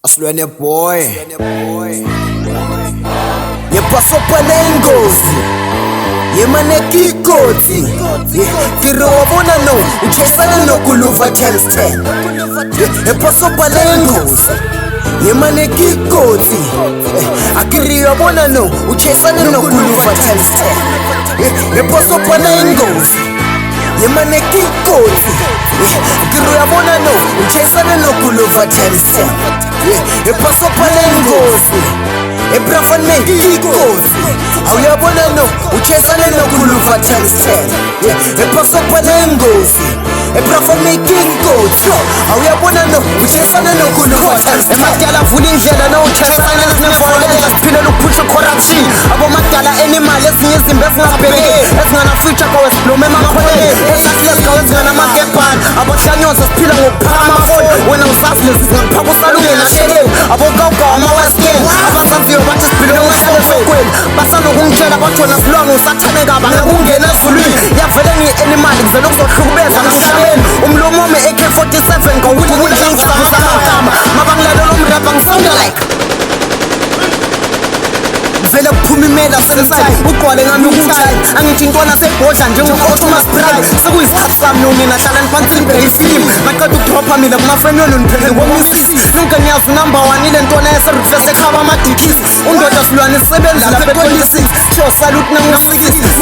Asilwene boy Yepaso panengozi Yemanekikoti Tiro wabona no Uchesana no kuluva times 10 Yepaso panengozi Yemanekikoti Akiri wabona no Uchesana no kuluva times 10 Yepaso panengozi Yemanekikoti Akiri wabona no Uchesana no kuluva times 10 Yepaso panengozi Ebrafan mengikosi Awuyabona no Uchesana no kuluva times 10 Epaso panengozi Ebrafan mengikosi Awuyabona no Uchesana no kuluva times 10 Emadala vula indlela no Uchesana nezinefolela Siphile luphuthe corruption Abo madala animal ezinye izimbe ezingabheke Ezingana future kowes Lume makhole Esasile zikawe ezingana makebhani Abo hlanyoza siphila ngokuphaka amafoni Wena usasile zizingakuphaka usalunge nashele Abo gawugawa ama-western Abasaziyo bathi siphile ngohlale sokweni Basanokungitshela batshona silwangu usathaneka Bangekungena ezulwini Yavele ngiyi-animal Kuzele ukuzohlukubeza ngihlabeni Umlomo wami AK-47 Ngawuthi ngudla ngisabuza amagama Mabangilalela umrapa ngisounda like Vele kuphuma imela senside Ugqwale ngami ukuthayi Angithi intwana sebhodla njengo-Optimus Prime Sekuyisikhathi sami nonina hlala niphansi ngibheke ifilimu Ngaqeda ukudropha mina kumaframe yona niphethe ngomisisi Nonke niyazi number 1 ile ntwana yaseriflese ekhaba amadikisi Undoda silwane sisebenza lapha e-26 Show salute nangu-6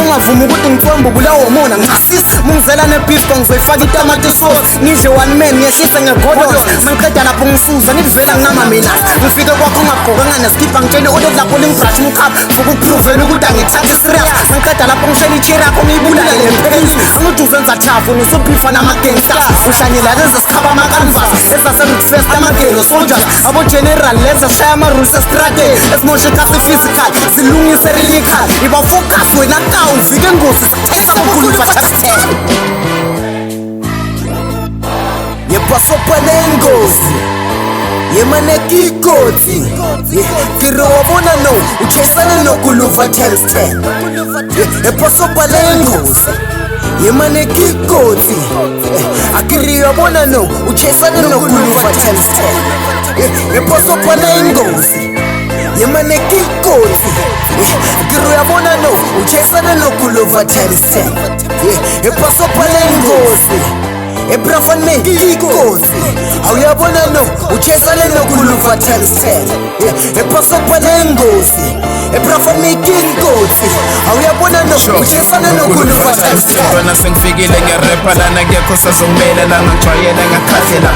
Ungavumi ukuthi ngithombe ubulawo mona ngichasisi Mungizela ne-beef ngizoyifaka itamati sauce Ngidle one man ngiyehlise nge-godos Mangiqeda lapho ngisuza nivela nginama mina Ngifike kwakho ungagqokanga neskipa ngitshele odod lapho lingibrush umkhapha Fuku kuprovela ukuthi angithathi serious Mangiqeda lapho ngishela ichiri yakho ngiyibulale ngemphelisi Angithi uzenza chafu nosuphifa nama-gangsta Uhlanyela lezi sikhaba ama-canvas Ezasengikusfest amagelo soldiers Abo-general lezi eshaya ama-rules estrategi Esimoshe kasi physical zilungise clinical Iba-focus wena kawu ufike engozi sikuthetha ngokuluva times 10 Yepaso panengozi Yemanekikoti Tiro wabona no Uchesana no kuluva times 10 Yepaso panengozi Yemanekikoti Akiri wabona no Uchesana no kuluva times 10 Yepaso panengozi Yemanekikoti Akiri wabona no Uchesana no kuluva times 10 Yepaso panengozi Ebrafan mengikosi Awuyabona no Uchesana no kuluva times 10 Epaso panengozi Ebrafan mengikosi Awuyabona no Uchesana no kuluva times 10 Ntwana sengifikile ngiyarepa lana ngekho sazongimela la ngijwayela ngakhathela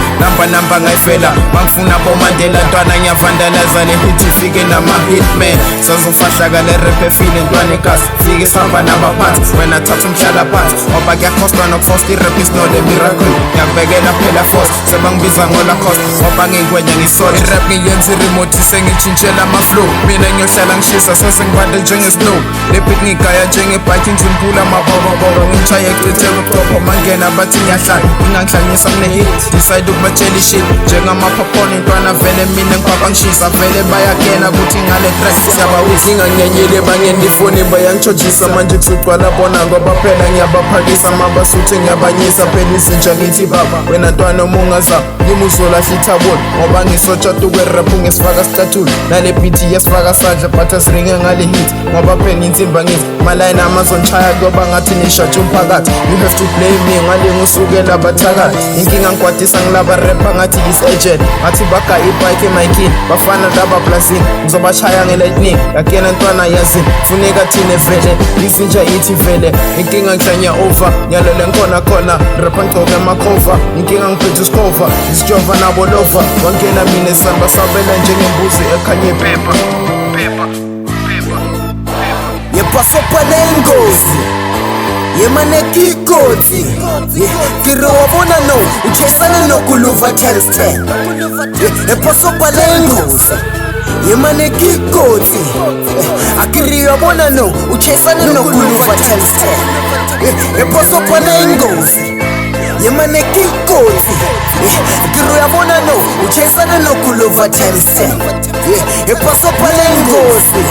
Namba ngayifela Bangifuna bomandela ntwana ngiyavandalaza le hit ifike nama-hitman Sazofahla kale rap efile ntwana ekasi Fike sihamba nabaphansi Wena thatha umhlala phansi Ngoba kuyakhostwa nokufosta i-rap is not a miracle Ngiyakubekela phela force Sebangibiza ngola cost Ngoba ngingwenya ngisole I-rap ngiyenza i-remote sengitshintshela ama-flow Mina ngiyohlala ngishisa seze ngibande njenge-snow Le beat ngigaya njengebike ngimpula amaboboboro Ngitshaye kucithe kuchopho mangena bathi ngiyahlala Ngingangihlanyisa mne-hit Decide ukubatshela ishit Njengama-popcorn intwana vele mina ngiphapha ngishisa Vele bayakena kuthi ngale track siyabawisa Nginganyenyele bangendifoni bayangitshojisa Manje kusugcwala bona ngoba phela ngiyabaphakisa Mabasuthi ngiyabanyisa phela izinja ngithi baba Wena ntwana omungaza ngimuzola hlithabona Ngoba ngisotshatu kwe-rap ngesifaka statula Nale beat yesifaka sandla but asiringe ngale hit Ngoba phela insimba ngithi malayini amazonchaya kuyoba ngathi nishatshe umphakathi You have to blame me ngale ngusukela bathakathi Inkinga ngikwatisa ngilaba rapper ngathi is-agent Ngathi baga ibike emayikhini bafana laba plazini Ngizobachaya nge-lightning yakena ntwana yazini Funeka thine vele izinja ithi vele Inkinga ngihlanya over nyalele ngikhona khona Rapper ngigcoke amakhova Inkinga ngiphethe isikova Isijova nabo lova Wangena mina esamba sabela njengembuzi ekhanye iphepha Yepaso panengozi Yemanekikoti Tiro wabona no Uchesana no kuluva times 10 Yepaso panengozi Yemanekikoti Akiri wabona no Uchesana no kuluva times 10 Yepaso panengozi Yemanekikoti Akiri wabona no Uchesana no kuluva times 10 Yepaso panengozi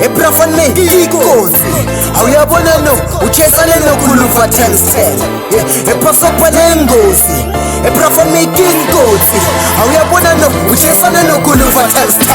ebrafan me ikosi awuyabona no uchesane nokuluva telsel epasopa nengozi ebrafan me inkosi awuyabona no uchesane nokuluva telsel